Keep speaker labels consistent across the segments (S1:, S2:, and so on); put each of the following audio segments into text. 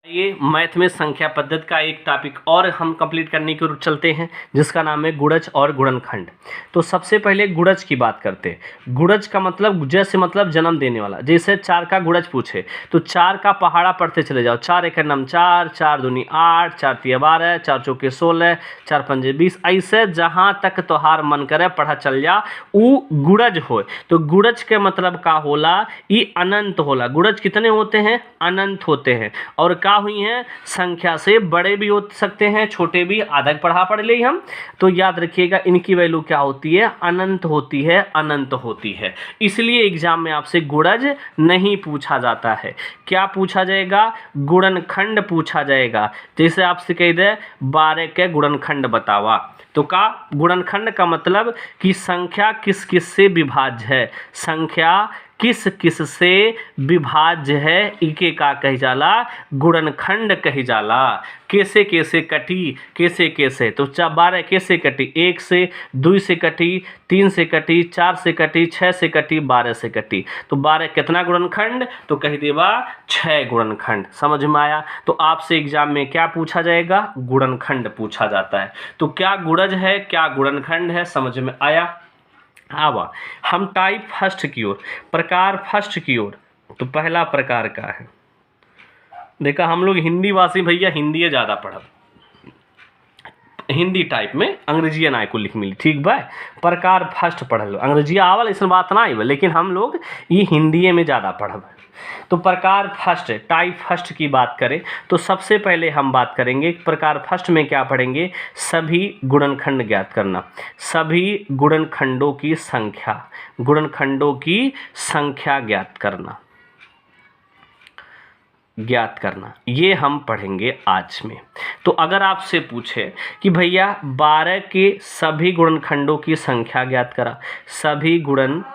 S1: ये मैथ में संख्या पद्धति का एक टॉपिक और हम कंप्लीट करने की ओर चलते हैं, जिसका नाम है गुणज और गुणनखंड। तो सबसे पहले गुणज की बात करते हैं। गुणज का मतलब जैसे मतलब जन्म देने वाला। जैसे 4 का गुणज पूछे तो 4 का पहाड़ा पढ़ते चले जाओ। 4 एक नम 4, 4 दूनी 8, 4 तिया 12, 4 चौके 16, 4 पंजे 20, ऐसे जहाँ तक तोहार मन करे पढ़ा चल जा, उ गुणज हो। तो गुणज के मतलब का होला, ये अनंत होला। गुणज कितने होते हैं? अनंत होते हैं। और का हुई हैं, संख्या से बड़े भी हो सकते हैं, छोटे भी। आधा पढ़ ले हम, तो याद रखिएगा इनकी वैल्यू क्या होती है? अनंत होती है, अनंत होती है। इसलिए एग्जाम में आपसे गुणज नहीं पूछा जाता है। क्या पूछा जाएगा? गुणनखंड पूछा जाएगा। जैसे आपसे कह दे 12 के गुणनखंड बतावा, तो का गुणनखंड का मतलब कि संख्या किस किस से विभाज्य है, संख्या किस किस से विभाज्य है, इके का कही जाला? गुणनखंड कही जाला। कैसे कैसे कटी, कैसे कैसे, तो 12 कैसे कटी? 1 से, 2 से कटी, 3 से कटी, 4 से कटी, 6 से कटी, 12 से कटी। तो 12 कितना गुणनखंड? तो कही देवा 6 गुणनखंड। समझ में आया? तो आपसे एग्जाम में क्या पूछा जाएगा? गुणनखंड पूछा जाता है। तो क्या गुणज है, क्या गुणनखंड है, समझ में आया? आवा हम टाइप फर्स्ट की ओर, प्रकार फर्स्ट की ओर। तो पहला प्रकार का है, देखा हम लोग हिंदी वासी भैया हिंदी ज़्यादा पढ़ब, हिंदी टाइप में अंग्रेजी ना को लिख मिली, ठीक बा। प्रकार फर्स्ट पढ़ लो, अंग्रेजी आवल ऐसा बात ना आई, लेकिन हम लोग ये हिंदी में ज़्यादा पढ़ब। तो प्रकार फर्स्ट, टाइप फर्स्ट की बात करें तो सबसे पहले हम बात करेंगे प्रकार फर्स्ट में क्या पढ़ेंगे? सभी गुणनखंड ज्ञात करना, सभी गुणनखंडों की संख्या, गुणनखंडों की संख्या ज्ञात करना, ज्ञात करना, ये हम पढ़ेंगे आज में। तो अगर आपसे पूछे कि भैया 12 के सभी गुणनखंडों की संख्या ज्ञात करा, सभी गुणनखंडों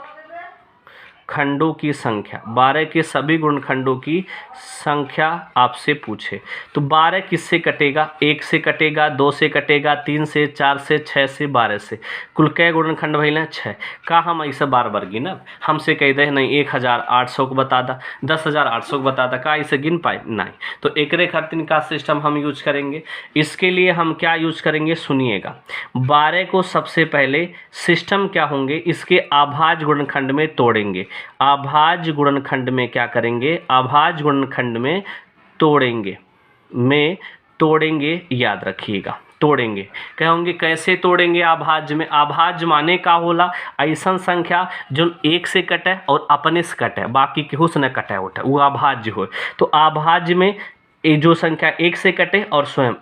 S1: की संख्या, 12 के सभी गुणनखंडों की संख्या आपसे पूछे, तो 12 किससे कटेगा? 1 से कटेगा, 2 से कटेगा, 3 से, 4 से, 6 से, 12 से। कुल कै गुणनखंड भइल? 6। का हम ऐसे बार बार गिनब? हमसे कह दे नहीं 1800 को बता दा, 10,800 को बता दा, का इसे गिन पाए? नहीं। तो एकरे खातिर का सिस्टम हम यूज करेंगे। इसके लिए हम क्या यूज करेंगे? सुनिएगा। 12 को सबसे पहले सिस्टम क्या होंगे, इसके अभाज्य गुणनखंड में तोड़ेंगे। अभाज्य गुणनखंड में क्या करेंगे? अभाज्य गुणनखंड में तोड़ेंगे, याद रखिएगा, तोड़ेंगे। कहोगे कैसे तोड़ेंगे? अभाज्य में, अभाज्य माने का होला? ऐसा संख्या जो 1 से कटे और अपने से कटे, बाकी केहू से न कटे उठे, वो अभाज्य हो। तो अभाज्य में ये जो संख्या 1 से कटे और स्वयं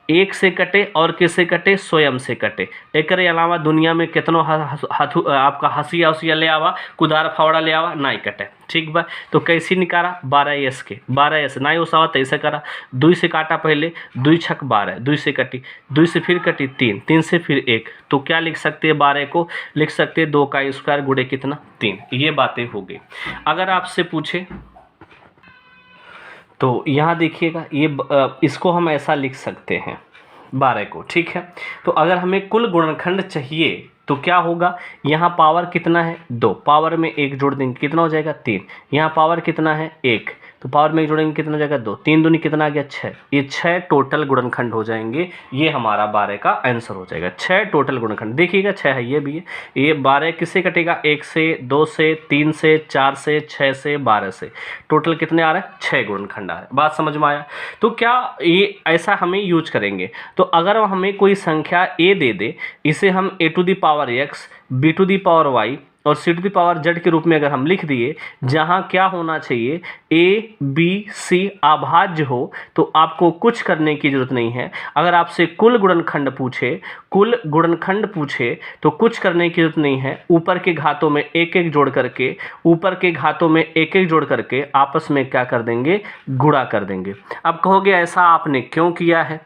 S1: 1 से कटे और किससे कटे? स्वयं से कटे। एक अलावा दुनिया में कितनों आपका हंसिया उसिया ले आवा, कुदार फावड़ा ले आवा, नहीं कटे, ठीक बा। तो कैसे निकाला? 12s के, 12s नहीं हो सवा तैसे करा, 2 से काटा पहले, 2 छक 12, 2 से कटी, 2 से फिर कटी 3, 3 से फिर 1। तो क्या लिख सकते हैं? 12 को लिख सकते हैं 2 का स्क्वायर गुणे कितना? 3। ये बातें हो गई। अगर आपसे पूछे तो यहाँ देखिएगा, ये इसको हम ऐसा लिख सकते हैं 12 को, ठीक है। तो अगर हमें कुल गुणनखंड चाहिए तो क्या होगा? यहाँ पावर कितना है? 2, पावर में 1 जोड़ देंगे, कितना हो जाएगा? 3। यहाँ पावर कितना है? 1, तो पावर में 1 जोड़ेंगे, कितना हो जाएगा? 2। 3 दूनी कितना आ गया? 6। ये 6 टोटल गुणनखंड हो जाएंगे। ये हमारा 12 का आंसर हो जाएगा। 6 टोटल गुणनखंड, देखिएगा 6 है, ये भी है। ये 12 किससे कटेगा? 1 से, 2 से, 3 से, 4 से, 6 से, 12 से। टोटल कितने आ रहे हैं? 6 गुणनखंड आ रहे हैं। बात समझ में आया? तो क्या ये ऐसा हमें यूज करेंगे? तो अगर हमें कोई संख्या a दे दे, इसे हम a to the power x, b to the power y और c to the power z के रूप में अगर हम लिख दिए, जहां क्या होना चाहिए? a b c अभाज्य हो, तो आपको कुछ करने की जरूरत नहीं है। अगर आपसे कुल गुणनखंड पूछे तो कुछ करने की जरूरत नहीं है। ऊपर के घातों में एक एक जोड़ करके आपस में क्या कर देंगे? गुणा कर देंगे। अब कहोगे ऐसा आपने क्यों किया है?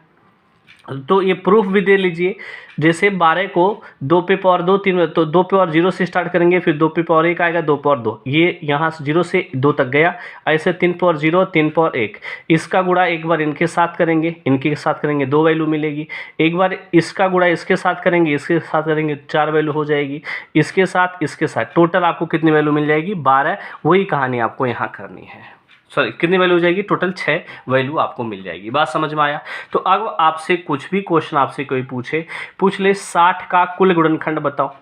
S1: तो ये प्रूफ भी दे लीजिए। जैसे 12 को 2 पे पावर 2, 3, तो 2 पे पावर 0 से स्टार्ट करेंगे, फिर 2 पे पावर 1 आएगा, 2 पावर 2, ये यहाँ से 0 से 2 तक गया। ऐसे 3 पावर 0, 3 पावर 1, इसका गुणा एक बार इनके साथ करेंगे, 2 वैल्यू मिलेगी। एक बार इसका गुणा इसके साथ करेंगे, 4 वैल्यू हो जाएगी। इसके साथ टोटल आपको कितनी वैल्यू मिल जाएगी? 12। वही कहानी आपको यहाँ करनी है। सॉरी कितनी वैल्यू हो जाएगी, टोटल 6 वैल्यू आपको मिल जाएगी। बात समझ में आया। तो अब आपसे कुछ भी क्वेश्चन आपसे कोई पूछ ले 60 का कुल गुणनखंड बताओ,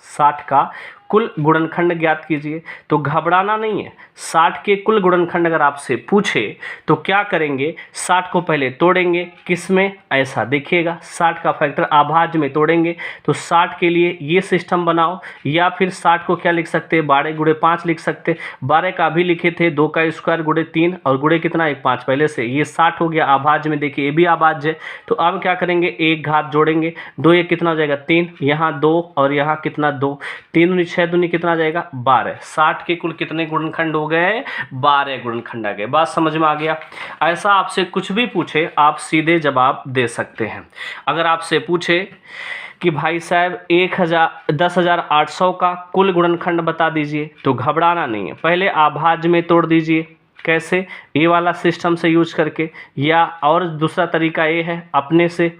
S1: 60 का कुल गुणनखंड ज्ञात कीजिए, तो घबराना नहीं है। 60 के कुल गुणनखंड अगर आपसे पूछे तो क्या करेंगे, 60 को पहले तोड़ेंगे, किस में, ऐसा देखिएगा 60 का फैक्टर अभाज्य में तोड़ेंगे। तो 60 के लिए ये सिस्टम बनाओ, या फिर 60 को क्या लिख सकते हैं, 12 गुणे 5 लिख सकते हैं। 12 का भी लिखे थे 2 का स्क्वायर गुणे 3 और गुणे कितना 1 5 पहले से, ये 60 हो गया अभाज्य में। देखिए ये भी अभाज्य है, तो अब क्या करेंगे, एक घात जोड़ेंगे, 2 ये कितना हो जाएगा 3, यहाँ 2 और यहाँ कितना 2, 3 दूनी 6 दूनी कितना आ जाएगा 12। 60 के कुल कितने गुणनखंड हो गए, 12 गुणनखंड आ गए। बात समझ में आ गया। ऐसा आपसे कुछ भी पूछे आप सीधे जवाब दे सकते हैं। अगर आपसे पूछे कि भाई साहब 10,800 का कुल गुणनखंड बता दीजिए, तो घबराना नहीं है, पहले अभाज्य में तोड़ दीजिए। कैसे, ये वाला सिस्टम से यूज करके, या और दूसरा तरीका ये है अपने से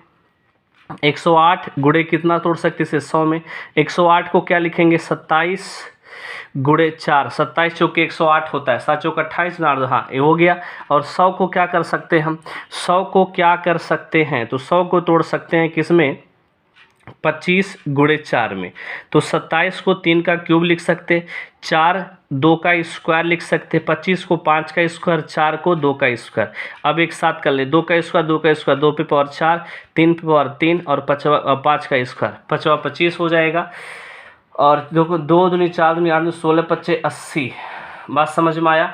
S1: 108 गुणे कितना तोड़ सकते हैं 100 में, 108 को क्या लिखेंगे 27 गुणे 4, 27 चौके 108 होता है, 7 चौक 28 ना, हाँ ये हो गया। और 100 को क्या कर सकते हैं हम, 100 को क्या कर सकते हैं, तो 100 को तोड़ सकते हैं किसमें, 25 गुणे 4 में। तो 27 को 3 का क्यूब लिख सकते, 4 2 का स्क्वायर लिख सकते, 25 को 5 का स्क्वायर, 4 को 2 का स्क्वायर। अब एक साथ कर ले, 2 का स्क्वायर 2 का स्क्वायर, 2 पे पावर 4, 3 पे पावर 3 और 5 का स्क्वायर, 5 25 हो जाएगा। और देखो 2 दूनी 4 दूनी 8 दूनी 16 25 80। बात समझ में आया,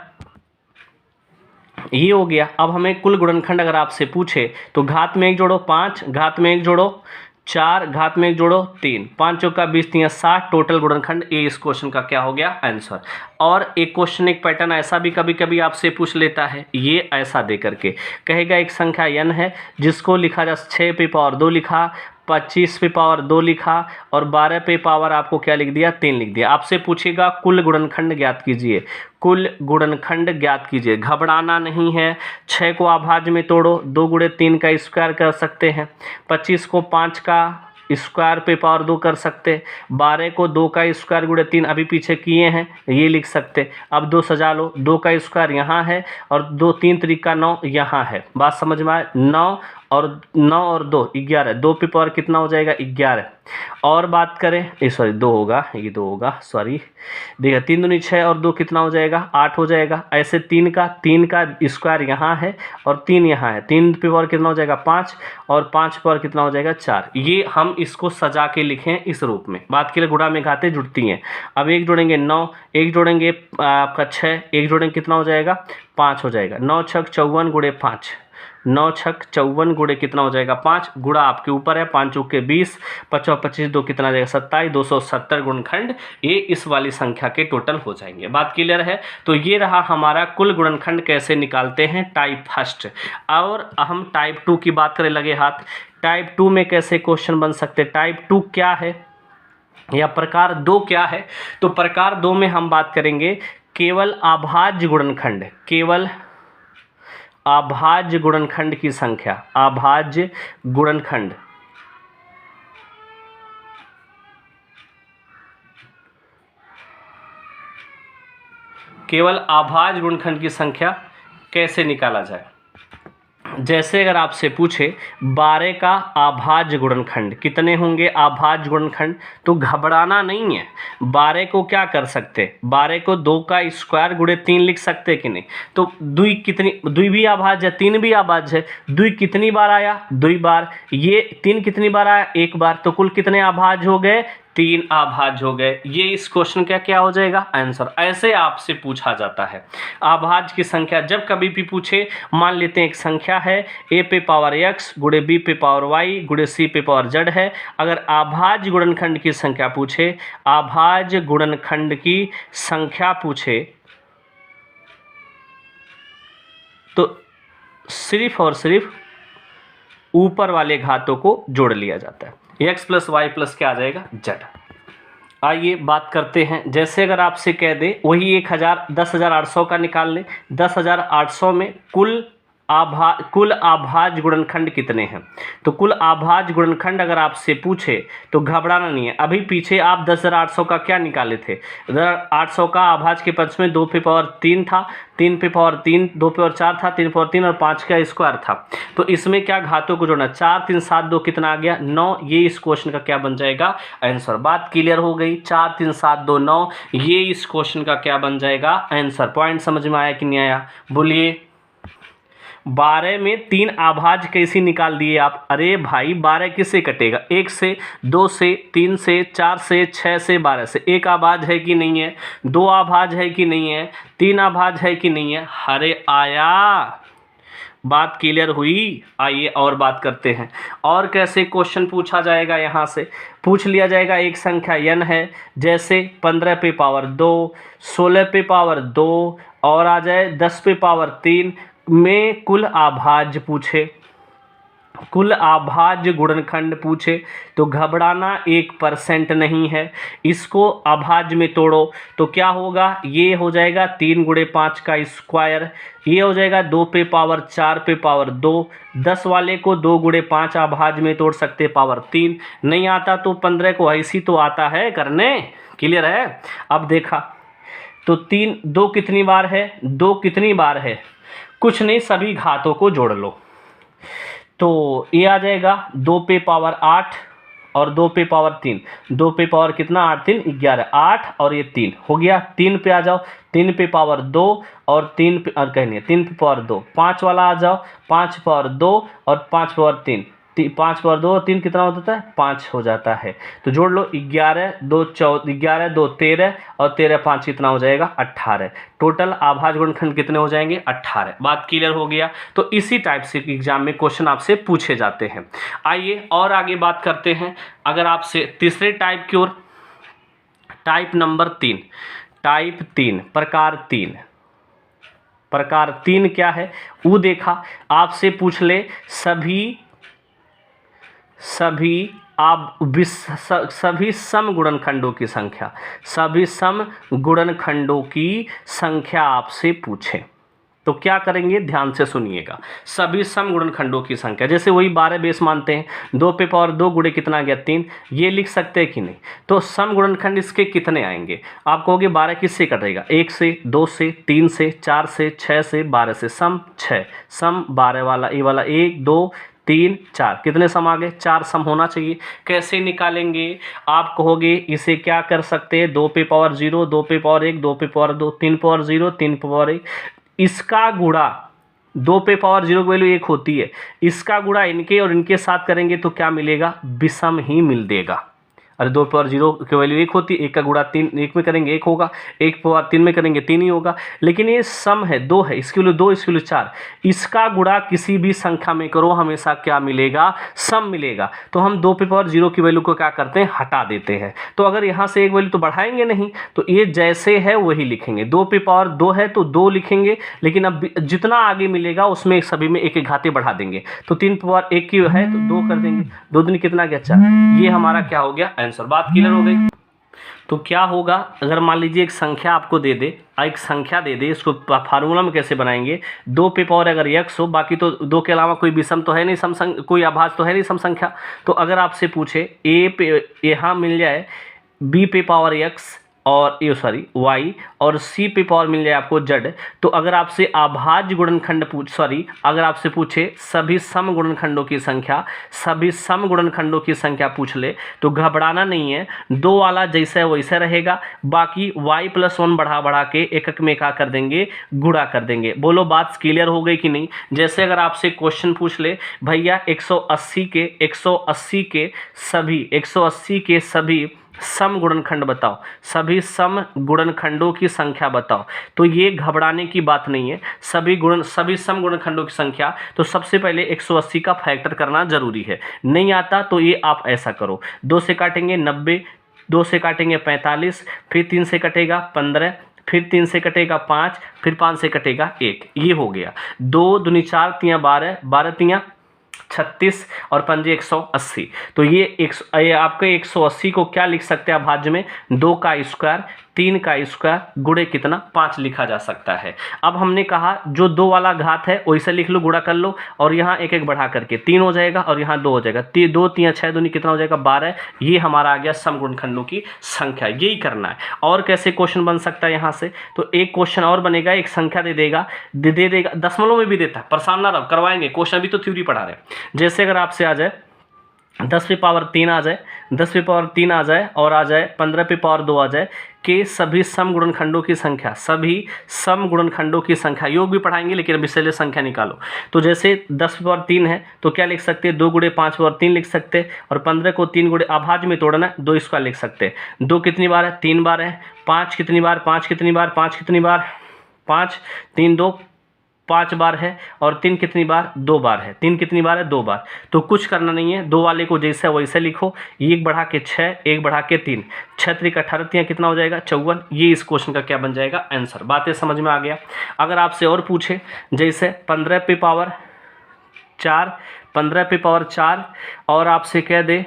S1: ये हो गया। अब हमें कुल गुणनखंड अगर आपसे पूछे तो घात में 1 जोड़ो 5, घात में 1 जोड़ो 4, घात में 1 जोड़ो 3, 5 चौका 20 3 60 टोटल गुणनखंड। ये इस क्वेश्चन का क्या हो गया आंसर। और एक क्वेश्चन एक पैटर्न ऐसा भी कभी कभी आपसे पूछ लेता है, ये ऐसा दे करके कहेगा एक संख्या n है जिसको लिखा जा 6 पे पावर 2 लिखा, 25 पे पावर 2 लिखा और 12 पे पावर आपको क्या लिख दिया 3 लिख दिया। आपसे पूछेगा कुल गुणनखंड ज्ञात कीजिए, कुल गुणनखंड ज्ञात कीजिए। घबराना नहीं है, 6 को अभाज्य में तोड़ो, 2 गुणे 3 का स्क्वायर कर सकते हैं, 25 को 5 का स्क्वायर पे पावर 2 कर सकते, 12 को 2 का स्क्वायर गुणे 3 अभी पीछे किए हैं ये लिख सकते। अब 2 सजा लो, 2 का स्क्वायर यहाँ है और 2 3 तरीका 9 यहाँ है। बात समझ में आए, 9 और 2 11, 2 पे पावर कितना हो जाएगा 11। और बात करें सॉरी 2 होगा, ये 2 होगा सॉरी, देखिए 3 दूनी 6 और 2 कितना हो जाएगा 8 हो जाएगा। ऐसे 3 का स्क्वायर यहाँ है और 3 यहाँ है, 3 पे पावर कितना हो जाएगा 5 और 5 पे पावर कितना हो जाएगा 4। ये हम इसको सजा के लिखें इस रूप में। बात के लिए गुणा में घातें जुड़ती हैं। अब 1 जोड़ेंगे 9, 1 जोड़ेंगे आपका 6, 1 जोड़ेंगे कितना हो जाएगा 5 हो जाएगा। 9 छक 54 गुणे 5, 9 छक 54 गुणे कितना हो जाएगा 5, गुणा आपके ऊपर है, 5 चौके 20, 5 25 2 कितना जाएगा 27, 270 गुणनखंड ये इस वाली संख्या के टोटल हो जाएंगे। बात क्लियर है। तो ये रहा हमारा कुल गुणनखंड कैसे निकालते हैं टाइप फर्स्ट। और हम टाइप 2 की बात करें लगे हाथ, टाइप 2 में कैसे क्वेश्चन बन सकते, टाइप 2 क्या है या प्रकार 2 क्या है। तो प्रकार 2 में हम बात करेंगे केवल अभाज्य गुणनखंड, केवल अभाज्य गुणनखंड की संख्या, अभाज्य गुणनखंड केवल अभाज्य गुणनखंड की संख्या कैसे निकाला जाए। जैसे अगर आपसे पूछे 12 का अभाज्य गुणनखंड कितने होंगे अभाज्य गुणनखंड, तो घबराना नहीं है। 12 को क्या कर सकते, 12 को 2 का स्क्वायर गुणे 3 लिख सकते कि नहीं। तो 2 कितनी, 2 भी अभाज्य है 3 भी अभाज्य है, 2 कितनी बार आया 2 बार, ये 3 कितनी बार आया 1 बार, तो कुल कितने अभाज्य हो गए 3 अभाज्य हो गए। ये इस क्वेश्चन का क्या हो जाएगा आंसर। ऐसे आपसे पूछा जाता है अभाज्य की संख्या। जब कभी भी पूछे, मान लेते हैं एक संख्या है a पे पावर x गुणे b पे पावर y गुणे c पे पावर z है। अगर अभाज्य गुणनखंड की संख्या पूछे, अभाज्य गुणनखंड की संख्या पूछे, तो सिर्फ और सिर्फ ऊपर वाले घातों को जोड़ लिया जाता है, x प्लस वाई प्लस क्या आ जाएगा z। आइए बात करते हैं, जैसे अगर आपसे कह दे वही 10,800 का निकाल लें, 10,800 में कुल कुल आभाज्य गुणनखंड कितने हैं। तो कुल आभाज्य गुणनखंड अगर आपसे पूछे तो घबराना नहीं है। अभी पीछे आप 10,800 का क्या निकाले थे, 800 का आभाज्य के पक्ष में 2 पे पावर 3 था, 3 पे पावर 3, 2 पे पावर 4 था, 3 पे पावर 3 और 5 का स्क्वायर था। तो इसमें क्या घातों को जोड़ना, 4 3 7 2 कितना आ गया 9। ये इस क्वेश्चन का क्या बन जाएगा आंसर। बात क्लियर हो गई, 4 3 7 2 9 ये इस क्वेश्चन का क्या बन जाएगा आंसर। पॉइंट समझ में आया कि नहीं आया, बोलिए। 12 में 3 आभाज्य कैसे निकाल दिए आप। अरे भाई 12 किससे कटेगा, 1 से, 2 से, 3 से, 4 से, 6 से, 12 से। एक आभाज्य है कि नहीं है, 2 आभाज्य है कि नहीं है, 3 आभाज्य है कि नहीं है। अरे आया, बात क्लियर हुई। आइए और बात करते हैं। और कैसे क्वेश्चन पूछा जाएगा, यहाँ से पूछ लिया जाएगा। एक संख्या n है, जैसे 15 पे पावर 2, 16 पे पावर 2 और आ जाए 10 पे पावर 3 में कुल आभाज्य पूछे, कुल आभाज्य गुणनखंड पूछे तो घबराना 1% नहीं है। इसको अभाज्य में तोड़ो तो क्या होगा, ये हो जाएगा 3 गुणे 5 का स्क्वायर, ये हो जाएगा 2 पे पावर 4 पे पावर 2। 10 वाले को 2 गुणे 5 अभाज्य में तोड़ सकते पावर 3, नहीं आता तो 15 को ऐसी तो आता है करने। क्लियर है। अब देखा तो 3 2 कितनी बार है, 2 कितनी बार है, कुछ नहीं, सभी घातों को जोड़ लो तो ये आ जाएगा 2 पे पावर 8 और 2 पे पावर 3, 2 पे पावर कितना 8 3 11, 8 और ये 3 हो गया। 3 पे आ जाओ, 3 पे पावर 2 और 3 पे और कहनी है 3 पे पावर 2, 5 वाला आ जाओ, 5 पावर 2 और 5 पावर 3, 5 पावर 2 और 3 कितना हो जाता है 5 हो जाता है। तो जोड़ लो 11 2 14, 11 2 13 और 13 5 कितना हो जाएगा 18। टोटल आभाज्य गुणनखंड कितने हो जाएंगे 18। बात क्लियर हो गया। तो इसी टाइप से एग्जाम में क्वेश्चन आपसे पूछे जाते हैं। आइए और आगे बात करते हैं। अगर आपसे तीसरे टाइप की ओर, टाइप नंबर 3, टाइप 3 प्रकार 3, प्रकार 3 क्या है वो देखा, आपसे पूछ ले सभी सम गुणनखंडों की संख्या, सभी सम गुणनखंडों की संख्या आपसे पूछे तो क्या करेंगे, ध्यान से सुनिएगा। सभी सम गुणनखंडों की संख्या, जैसे वही 12 बेस मानते हैं, 2 पे पावर 2 गुणे कितना आ गया 3, ये लिख सकते हैं कि नहीं। तो सम गुणनखंड इसके कितने आएंगे, आप कहोगे 12 किससे कटेगा, 1 से, 2 से, 3 से, 4 से, 6 से, 12 से। सम 6, सम 12 वाला, ये वाला 1 2 3 4, कितने सम आ गए 4 सम होना चाहिए। कैसे निकालेंगे, आप कहोगे इसे क्या कर सकते हैं, 2 पे पावर 0, 2 पे पावर 1, 2 पे पावर 2, 3 पावर 0, 3 पावर 1, इसका गुणा 2 पे पावर 0 की वैल्यू 1 होती है, इसका गुणा इनके और इनके साथ करेंगे तो क्या मिलेगा, विषम ही मिल देगा। अरे 2 पावर 0 की वैल्यू 1 होती है, 1 का गुणा 3, 1 में करेंगे 1 होगा, 1 पावर 3 में करेंगे 3 ही होगा। लेकिन ये सम है 2 है, इसकी वैल्यू 2, इसकी वैल्यू 4, इसका गुणा किसी भी संख्या में करो हमेशा क्या मिलेगा, सम मिलेगा। तो हम 2 पे पावर 0 की वैल्यू को क्या करते हैं, हटा देते हैं। तो अगर यहाँ से एक वैल्यू तो बढ़ाएंगे नहीं, तो ये जैसे है वही लिखेंगे। 2 पे पावर 2 है तो 2 लिखेंगे, लेकिन अब जितना आगे मिलेगा उसमें सभी में एक एक घाते बढ़ा देंगे। तो 3 पे पावर 1 की है तो 2 कर देंगे, 2 दिन कितना गया 4, ये हमारा क्या हो गया आंसर। बात क्लियर हो गई। तो क्या होगा, अगर मान लीजिए एक संख्या आपको दे दे, एक संख्या दे दे, इसको फार्मूला में कैसे बनाएंगे, 2 पे पावर अगर x हो, बाकी तो 2 के अलावा कोई विषम तो है नहीं, सम कोई अभाज्य तो है नहीं सम संख्या। तो अगर आपसे पूछे a पे यहाँ मिल जाए b पे पावर x और ये y और c पे पावर मिल जाए आपको z, तो अगर आपसे अभाज्य गुणनखंड अगर आपसे पूछे सभी सम गुणनखंडों की संख्या, सभी सम गुणनखंडों की संख्या पूछ ले तो घबराना नहीं है, 2 वाला जैसा है वैसा रहेगा, बाकी y+1 बढ़ा के एक में क्या कर देंगे, गुणा कर देंगे। बोलो बात क्लियर हो गई कि नहीं। जैसे अगर आपसे क्वेश्चन पूछ ले भैया 180 के सभी सम गुणनखंड बताओ, सभी सम गुणनखंडों की संख्या बताओ, तो ये घबराने की बात नहीं है। सभी सम गुणनखंडों की संख्या, तो सबसे पहले 180 का फैक्टर करना जरूरी है। नहीं आता तो ये आप ऐसा करो, 2 से काटेंगे 90, 2 से काटेंगे 45, फिर 3 से कटेगा 15, फिर 3 से कटेगा 5, फिर 5 से कटेगा 1, ये हो गया। 2 दूनी 4 तियाँ 12, 12 तियाँ 36 और 5 180। तो ये आपके 180 को क्या लिख सकते हैं अभाज्य में, 2 का स्क्वायर 3 का स्क्वायर गुणे कितना 5 लिखा जा सकता है। अब हमने कहा जो 2 वाला घात है वैसे लिख लो, गुणा कर लो और यहाँ एक एक बढ़ा करके 3 हो जाएगा और यहाँ 2 हो जाएगा। 2 3 6 दूनी कितना हो जाएगा 12। ये हमारा आ गया समगुणनखंडों की संख्या। यही करना है। और कैसे क्वेश्चन बन सकता है यहाँ से, तो एक क्वेश्चन और बनेगा, एक संख्या दे देगा दशमलव में भी देता है, परेशान ना रहो, करवाएंगे क्वेश्चन, भी तो थ्योरी पढ़ा रहे हैं। जैसे अगर आपसे आ जाए 10⁻³ आ जाए, 10⁻³ आ जाए और आ जाए 15⁻² आ जाए कि सभी समगुणनखंडों की संख्या, सभी समगुणनखंडों की संख्या, योग भी पढ़ाएंगे लेकिन अभी से संख्या निकालो। तो जैसे 10⁻³ है तो क्या लिख सकते हैं, 2 गुणे 5/3 लिख सकते हैं और 15 को 3 गुणे अभाज्य में तोड़ना है 2 स्क्वायर लिख सकते हैं। 2 कितनी बार है, 3 बार है। 5 कितनी बार, 5 कितनी बार, 5 कितनी बार, 5 3 2 5 बार है और 3 कितनी बार, 2 बार है। 3 कितनी बार है, 2 बार। तो कुछ करना नहीं है, 2 वाले को जैसे वैसे लिखो, 1 बढ़ा के 6, 1 बढ़ा के 3, 6 3 18 3 कितना हो जाएगा 54। ये इस क्वेश्चन का क्या बन जाएगा आंसर। बातें समझ में आ गया। अगर आपसे और पूछे जैसे 15⁻4, 15⁻4 और आपसे कह दे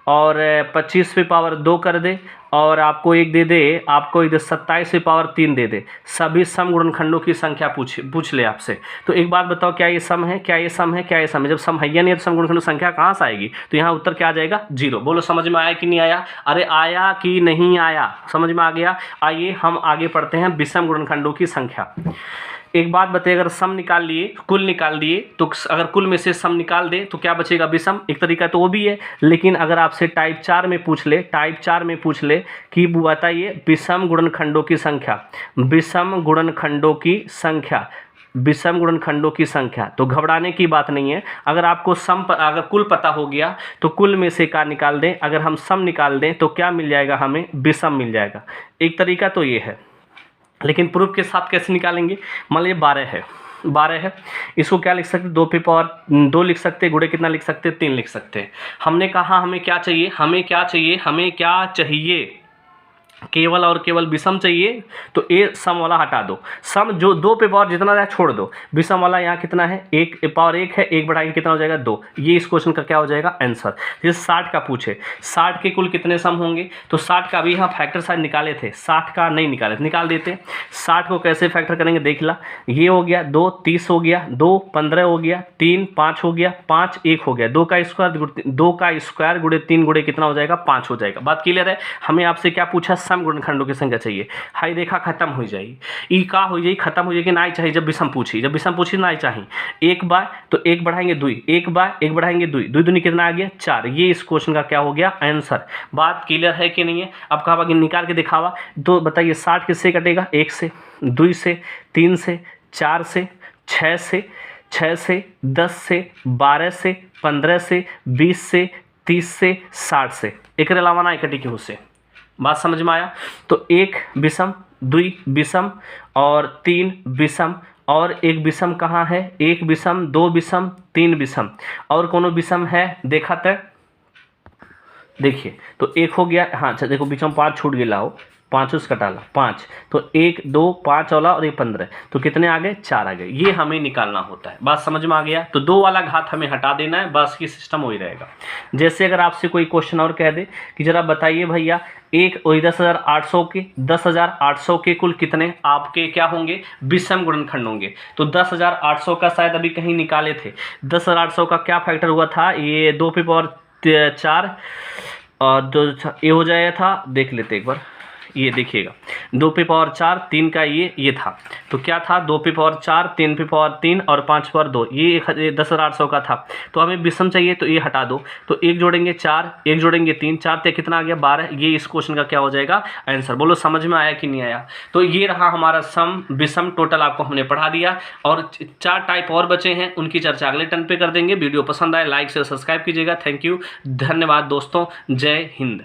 S1: और 25⁻2 कर दे और आपको एक दे दे, आपको इधर 27⁻3 दे दे, सभी समगुणनखंडों की संख्या पूछ ले आपसे। तो एक बात बताओ, क्या ये सम है, क्या ये सम है, क्या ये सम है? जब सम है नहीं है तो समगुणनखंडों की संख्या कहाँ से आएगी? तो यहाँ उत्तर क्या आ जाएगा 0। बोलो समझ में आया कि नहीं आया? अरे आया कि नहीं आया, समझ में आ गया। आइए हम आगे पढ़ते हैं विषम गुणनखंडों की संख्या। एक बात बताइए, अगर सम निकाल लिए, कुल निकाल दिए, तो अगर कुल में से सम निकाल दे तो क्या बचेगा विषम। एक तरीका तो वो भी है, लेकिन अगर आपसे टाइप 4 में पूछ ले, टाइप 4 में पूछ ले कि बताइए विषम गुणनखंडों की संख्या, विषम गुणनखंडों की संख्या, विषम गुणनखंडों की संख्या, तो घबराने की बात नहीं है। अगर आपको अगर कुल पता हो गया तो कुल में से का निकाल दें, अगर हम सम निकाल दें तो क्या मिल जाएगा हमें, विषम मिल जाएगा। एक तरीका तो ये है, लेकिन प्रूफ के साथ कैसे निकालेंगे। मान लीजिए 12 है, 12 है, इसको क्या लिख सकते, 2⁻2 लिख सकते, गुणे कितना लिख सकते, 3 लिख सकते हैं। हमने कहा हमें क्या चाहिए, हमें क्या चाहिए, हमें क्या चाहिए, केवल और केवल विषम चाहिए। तो ये सम वाला हटा दो, सम जो 2 पे पावर जितना है छोड़ दो, विषम वाला यहाँ कितना है, 1 पावर 1 है, 1 बढ़ाएंगे कितना हो जाएगा 2। ये इस क्वेश्चन का क्या हो जाएगा आंसर। जैसे 60 का पूछे, 60 के कुल कितने सम होंगे, तो 60 का अभी यहाँ फैक्टर शायद निकाले थे, 60 का नहीं निकाले, निकाल देते। 60 को कैसे फैक्टर करेंगे देख ला, ये हो गया 2 30 हो गया, 2 15 हो गया, 3 5 हो गया, 5 1 हो गया, 2 का स्क्वायर गुणे 3 गुणे कितना हो जाएगा 5 हो जाएगा। बात क्लियर है। हमें आपसे क्या पूछा, सम गुणनखंडों की संख्या चाहिए। हाई देखा खत्म हो जाएगी, ई का हो जाएगी, खत्म हो जाएगी, ना चाहिए जब विषम पूछी, जब विषम पूछी ना चाहिए। 1 बार तो 1 बढ़ाएंगे 2, 1 बार 1 बढ़ाएंगे 2, 2 दूनी कितना आ गया 4। ये इस क्वेश्चन का क्या हो गया आंसर। बात क्लियर है कि नहीं है। अब कहा बाकी निकाल के दिखावा, तो बताइए 60 किससे कटेगा, 1 से, 2 से, 3 से, 4 से, 6 से, 6 से, 10 से, 12 से, 15 से, 20 से, 30 से, 60 से, एक अलावा ना इकट्ठी की उससे। बात समझ में आया। तो 1 विषम, 2 विषम और 3 विषम, और एक विषम कहाँ है, 1 विषम, 2 विषम, 3 विषम, और कोनो विषम है देखा तक, देखिए तो 1 हो गया। हाँ अच्छा देखो बीच में 5 छूट गया हो, 5 उसका डाला 5, तो 1 2 5 वाला और ये 15, तो कितने आ गए 4 आ गए। ये हमें निकालना होता है। बात समझ में आ गया। तो 2 वाला घात हमें हटा देना है, बस ये सिस्टम वही रहेगा। जैसे अगर आपसे कोई क्वेश्चन और कह दे कि जरा बताइए भैया, एक 10,800 के कुल कितने आपके क्या होंगे, विषम गुणनखंड होंगे। तो 10,800 का शायद अभी कहीं निकाले थे, 10,800 का क्या फैक्टर हुआ था, ये 2⁻4 और 2 ये हो जाया था, देख लेते एक बार, ये देखिएगा 2⁻4 3 का ये था, तो क्या था 2⁻4 3⁻3 और 5/2, ये 10,800 का था। तो हमें विषम चाहिए तो ये हटा दो, तो 1 जोड़ेंगे 4, 1 जोड़ेंगे 3, 4 ते कितना आ गया 12। ये इस क्वेश्चन का क्या हो जाएगा आंसर। बोलो समझ में आया कि नहीं आया। तो ये रहा हमारा सम विषम, टोटल आपको हमने पढ़ा दिया, और 4 टाइप और बचे हैं, उनकी चर्चा अगले टर्न पे कर देंगे। वीडियो पसंद आए लाइक से सब्सक्राइब कीजिएगा। थैंक यू, धन्यवाद दोस्तों, जय हिंद।